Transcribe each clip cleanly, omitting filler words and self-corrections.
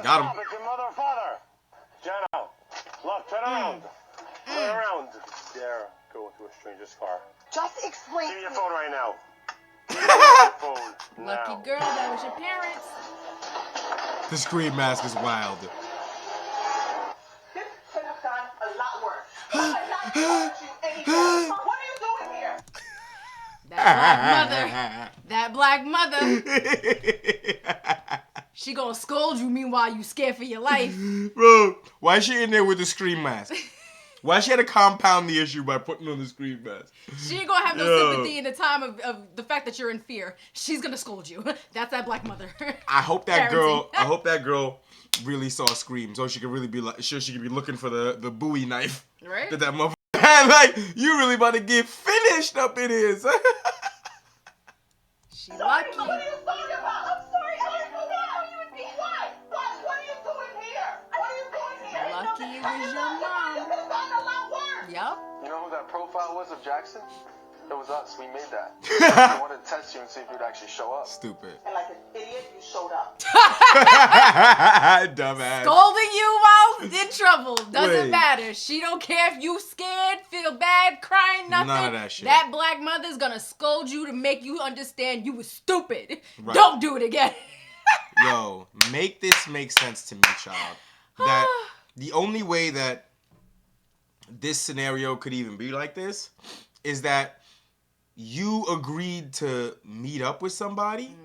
Got him. It's your mother and father. Jano, look, turn around. Turn around. Dare go into a stranger's car. Just explain. Give me your phone right now. Give me your phone now. Lucky girl, that was your parents. The scream mask is wild. This could have done a lot worse. I have not told you anything. What are you doing here? That black mother. She gonna scold you, meanwhile you scared for your life. Bro, why is she in there with the scream mask? Why she had to compound the issue by putting on the screen mask? She ain't gonna have no sympathy in the time of the fact that you're in fear. She's gonna scold you. That's that black mother. I hope that girl really saw Scream, so she could really be like, sure she could be looking for the Bowie knife. Right? That motherfucker had. Like, you really about to get finished up in here, son. She lucky. What are you talking about? I'm sorry. I didn't know that. You would be why? What are you doing here? What are you doing here? Lucky it was your mom. You could have done a lot worse. Yup. You know who that profile was of Jackson? It was us. We made that. I wanted to test you and see if you'd actually show up. Stupid. And like an idiot, you showed up. Dumbass. Scolding you while in trouble. Doesn't Wait. matter. She don't care if you scared, feel bad, crying, nothing. None of that shit. That black mother's gonna scold you to make you understand you was stupid. Right. Don't do it again. Yo, make this make sense to me, child. That the only way that this scenario could even be like this is that you agreed to meet up with somebody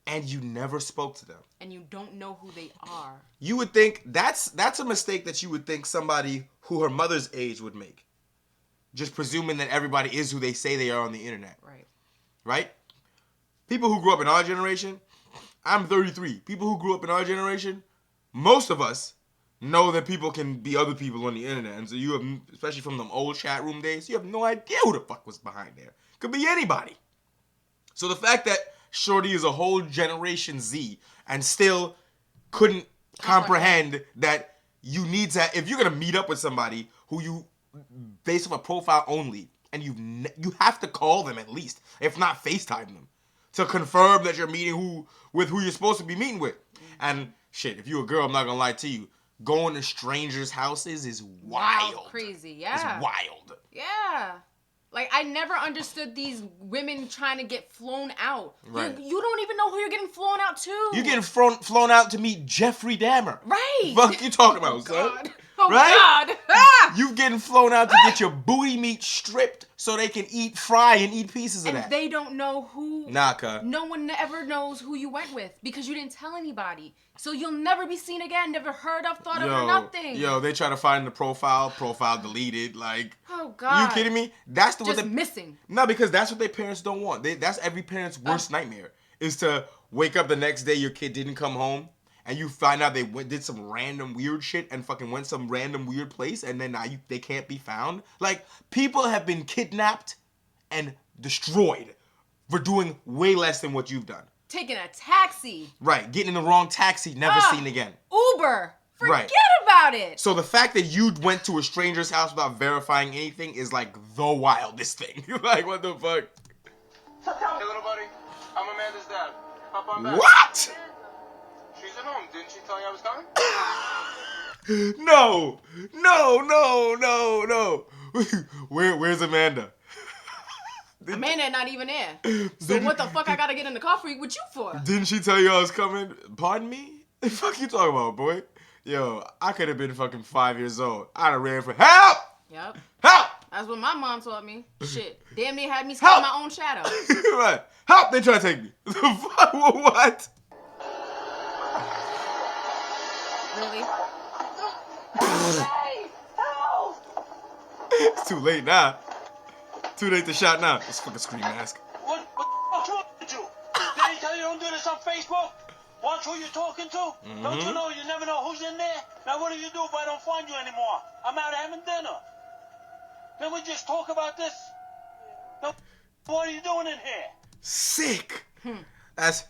and you never spoke to them. And you don't know who they are. You would think that's a mistake that you would think somebody who her mother's age would make. Just presuming that everybody is who they say they are on the internet. Right. Right? People who grew up in our generation, I'm 33. People who grew up in our generation, most of us know that people can be other people on the internet. And so you have, especially from them old chat room days, you have no idea who the fuck was behind there. Could be anybody. So the fact that Shorty is a whole Generation Z and still couldn't comprehend that you need to, if you're going to meet up with somebody who you, based on a profile only, and you have to call them at least, if not FaceTime them, to confirm that you're meeting with who you're supposed to be meeting with. And shit, if you're a girl, I'm not going to lie to you, going to strangers' houses is wild. Crazy, yeah. It's wild. Yeah. Like, I never understood these women trying to get flown out. Right. You don't even know who you're getting flown out to. You're getting flown out to meet Jeffrey Dahmer. Right. Fuck you talking about, son? God. Oh, right? God. Ah! You getting flown out to get your booty meat stripped so they can fry and eat pieces of And that. they don't know who. Nah, cuh. No one ever knows who you went with because you didn't tell anybody. So you'll never be seen again, never heard of, thought of, or nothing. Yo, they try to find the profile deleted, like. Oh, God. You kidding me? That's the Just missing. No, because that's what their parents don't want. That's every parent's worst nightmare, is to wake up the next day your kid didn't come home and you find out they did some random weird shit and fucking went some random weird place and then now they can't be found. Like, people have been kidnapped and destroyed for doing way less than what you've done. Taking a taxi. Right, getting in the wrong taxi, never seen again. Uber. Forget about it. So the fact that you went to a stranger's house without verifying anything is like the wildest thing. Like, what the fuck? Hey, little buddy. I'm Amanda's dad. Hop on back. What? She's at home. Didn't she tell you I was coming? No. Where's Amanda? Amanda not even there. So what the fuck I gotta get in the car with you for? Didn't she tell you I was coming? Pardon me? The fuck you talking about, boy? Yo, I could have been fucking 5 years old. I'd have ran for help! Yep. Help! That's what my mom taught me. Shit. Damn near had me scared my own shadow. Right. Help! They try to take me. The fuck? What? Really? Hey, help! It's too late now. Too late to shout now. It's fucking scream mask. What the fuck's wrong with you? Did he tell you don't do this on Facebook? Watch who you're talking to? Don't you know you never know who's in there? Now what do you do if I don't find you anymore? I'm out having dinner. Can we just talk about this? No, what are you doing in here? Sick. That's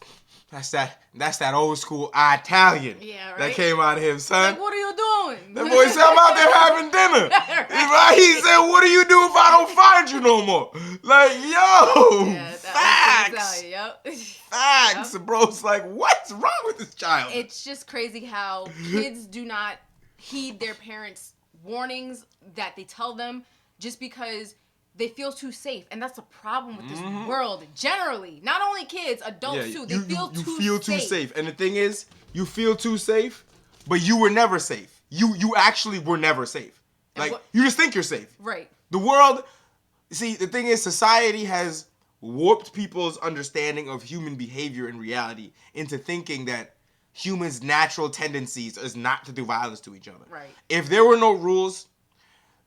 that old school Italian. Yeah, right? That came out of him, son. Like, what are you doing? That boy said, I'm out there having dinner. Right. Right? He said, what do you do if I don't find you no more? Like, yo, Yeah, Facts. Yep. Facts, bro. It's like, what's wrong with this child? It's just crazy how kids do not heed their parents' warnings that they tell them just because they feel too safe. And that's the problem with this world generally. Not only kids, adults too. They feel too safe. And the thing is, you feel too safe, but you were never safe. You actually were never safe. Like, you just think you're safe. Right. The world, see, the thing is, society has warped people's understanding of human behavior in reality into thinking that humans' natural tendencies is not to do violence to each other. Right. If there were no rules,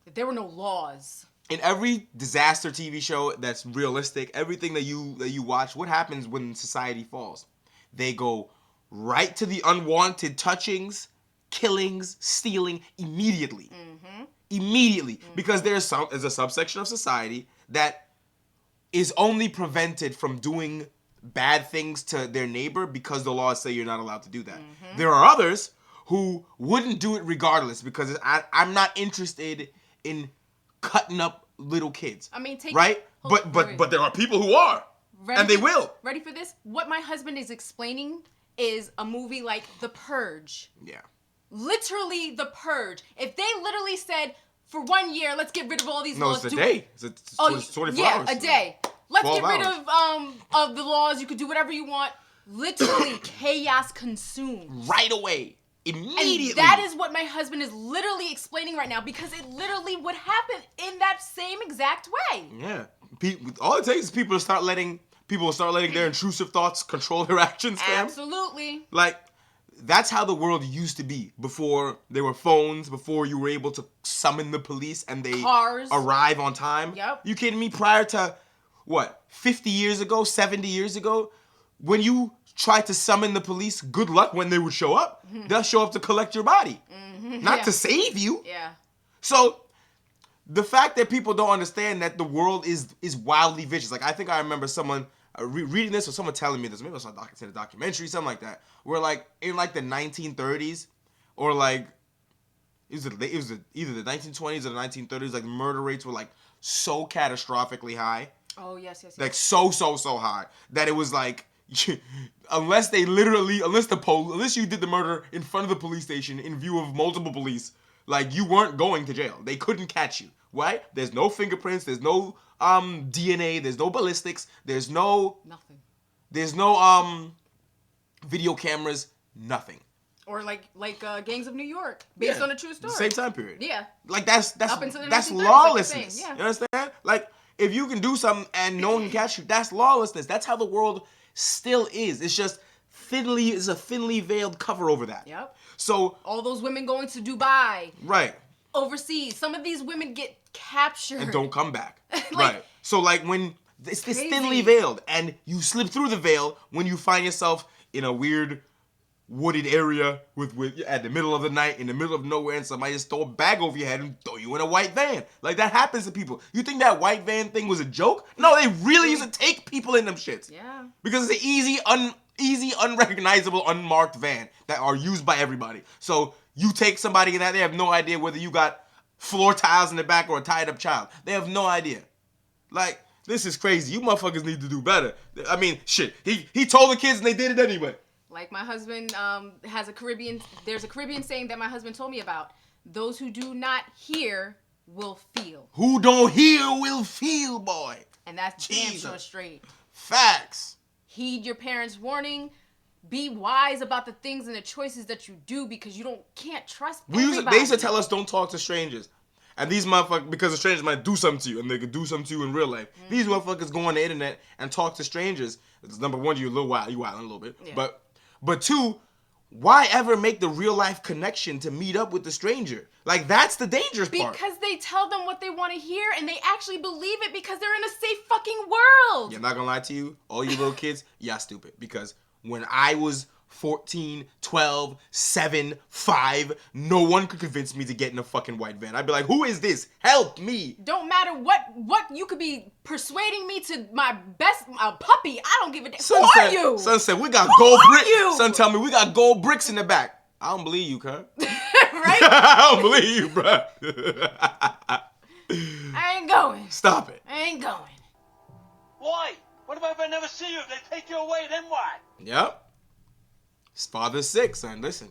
if there were no laws, in every disaster TV show that's realistic, everything that you watch, what happens when society falls? They go right to the unwanted touchings, killings, stealing immediately. Immediately. Because there's a subsection of society that is only prevented from doing bad things to their neighbor because the laws say you're not allowed to do that. There are others who wouldn't do it regardless because I'm not interested in cutting up little kids. I mean, right? But there are people who are. And they will. Ready for this? What my husband is explaining is a movie like The Purge. Yeah. Literally The Purge. If they literally said, for 1 year, let's get rid of all these laws. No, it's a day. It's 24 hours. Yeah, a day. Let's get rid hours. of the laws. You could do whatever you want. Literally, chaos consumed. Right away. Immediately. And that is what my husband is literally explaining right now because it literally would happen in that same exact way. Yeah. All it takes is people to start letting their intrusive thoughts control their actions, fam. Absolutely. Like, that's how the world used to be before there were phones, before you were able to summon the police and they arrive on time. Yep. You kidding me? Prior to, 50 years ago, 70 years ago, when you tried to summon the police, good luck when they would show up. They'll show up to collect your body, not to save you. Yeah. So, the fact that people don't understand that the world is wildly vicious. Like, I think I remember someone reading this or someone telling me this. Maybe I saw a documentary, something like that. Where, like, in, like, the 1930s or, like, it was either the 1920s or the 1930s, like, murder rates were, like, so catastrophically high. Oh, yes. Like, so high that it was, like, unless you did the murder in front of the police station in view of multiple police, like, you weren't going to jail. They couldn't catch you, right? There's no fingerprints. There's no DNA. There's no ballistics. There's no nothing. There's no video cameras. Nothing. Or like Gangs of New York, based on a true story. Same time period. Yeah. Like that's Up until the that's 1930s, lawlessness. like you're saying, yeah. You understand? Like, if you can do something and no one can catch you, that's lawlessness. That's how the world still is. It's just it's a thinly veiled cover over that. Yep. So all those women going to Dubai. Right. Overseas. Some of these women get captured. And don't come back. Like, right. So, like, when it's this thinly veiled and you slip through the veil when you find yourself in a weird wooded area with at the middle of the night, in the middle of nowhere, and somebody just throw a bag over your head and throw you in a white van. Like, that happens to people. You think that white van thing was a joke? No, they really used to take people in them shits. Yeah. Because it's an easy, unrecognizable, unmarked van that are used by everybody. So you take somebody in that, they have no idea whether you got floor tiles in the back or a tied up child. They have no idea. Like, this is crazy. You motherfuckers need to do better. I mean, shit. He told the kids and they did it anyway. Like, my husband there's a Caribbean saying that my husband told me about. Those who do not hear will feel. Who don't hear will feel, boy. And that's damn sure straight. Facts. Heed your parents' warning. Be wise about the things and the choices that you do because you can't trust everybody. They used to tell us don't talk to strangers. And these motherfuckers, because the strangers might do something to you, and they could do something to you in real life. These motherfuckers go on the internet and talk to strangers. It's number one, you're a little wild, a little bit. Yeah. But two, why ever make the real life connection to meet up with the stranger? Like, that's the dangerous part. Because they tell them what they want to hear, and they actually believe it because they're in a safe fucking world. Yeah, I'm not gonna lie to you, all you little kids, y'all stupid. Because when I was 14, 12, 7, 5, no one could convince me to get in a fucking white van. I'd be like, who is this? Help me. Don't matter what you could be persuading me to my best puppy. I don't give a damn. Who are you? Son said, we got gold bricks. Son tell me, we got gold bricks in the back. I don't believe you, cuz. Right? I don't believe you, bro. I ain't going. Stop it. I ain't going. Why? What about if I never see you? If they take you away, then what? Yep. His father's sick, son. Listen.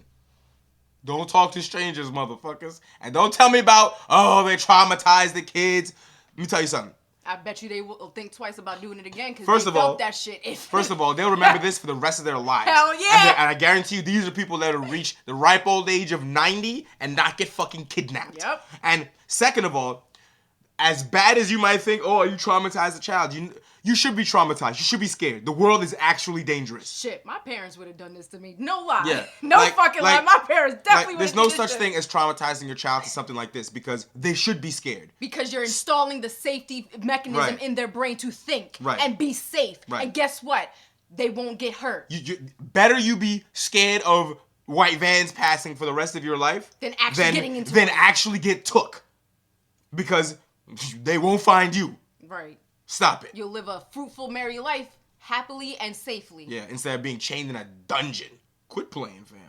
Don't talk to strangers, motherfuckers. And don't tell me about, oh, they traumatized the kids. Let me tell you something. I bet you they will think twice about doing it again because First they of all- felt that shit. First of all, they'll remember this for the rest of their lives. Hell yeah. And I guarantee you, these are people that will reach the ripe old age of 90 and not get fucking kidnapped. Yep. And second of all, as bad as you might think, oh, you traumatized a child, you should be traumatized. You should be scared. The world is actually dangerous. Shit, my parents would have done this to me. No lie. Yeah. No Like- fucking like- lie. My parents definitely Like, would there's have no did such this. thing as traumatizing your child to something like this because they should be scared. Because you're installing the safety mechanism Right. in their brain to think Right. and be safe. Right. And guess what? They won't get hurt. Better you be scared of white vans passing for the rest of your life Than actually getting into than one. actually get took. Because they won't find you. Right. Stop it. You'll live a fruitful, merry life happily and safely. Yeah, instead of being chained in a dungeon. Quit playing, fam.